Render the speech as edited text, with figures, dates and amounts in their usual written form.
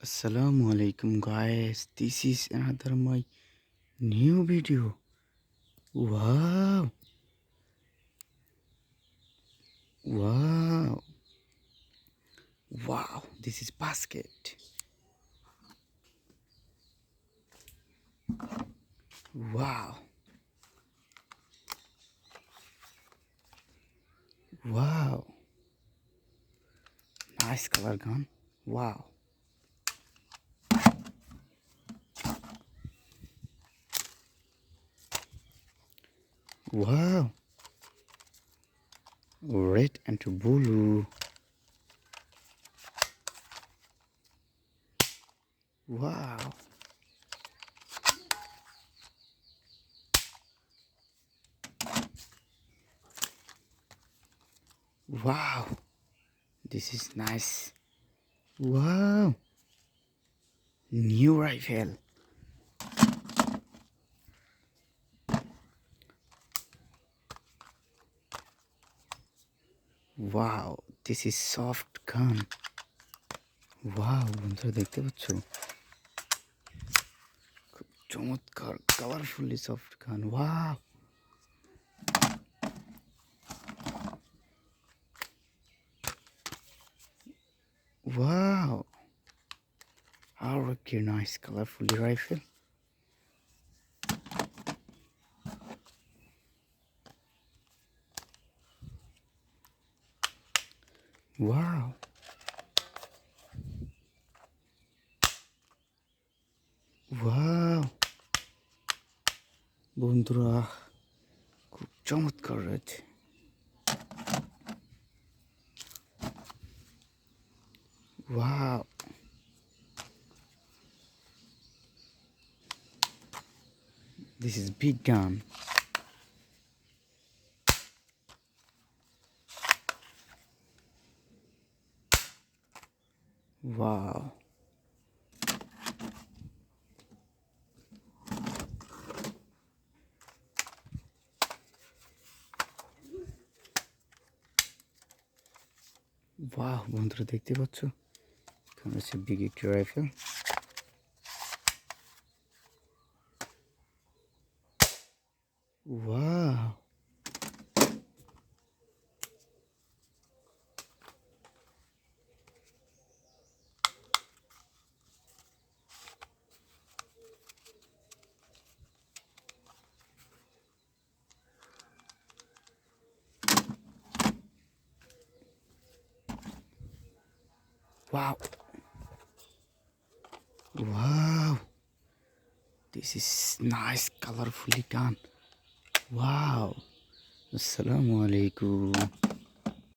Assalamu alaikum guys, this is another my new video. Wow, wow, wow, this is basket. Wow, wow, nice color gun. Wow, wow, red and blue. Wow, wow, this is nice. Wow, new rifle. Wow, this is soft gun. Wow, বন্ধুরা দেখতে পাচ্ছ খুব চমৎকার colourfully soft গান. Wow, wow, already nice colorfully rifle. Wow, wow, বন্ধুরা খুব চমৎকার রয়েছে. Wow, this is big gun. Wow, wow, বন্ধুরা দেখতে পাচ্ছ এখানে হচ্ছে বিগ একটি rifle. Wow, wow, wow, this is nice colorfully gun. Wow, assalamu alaikum.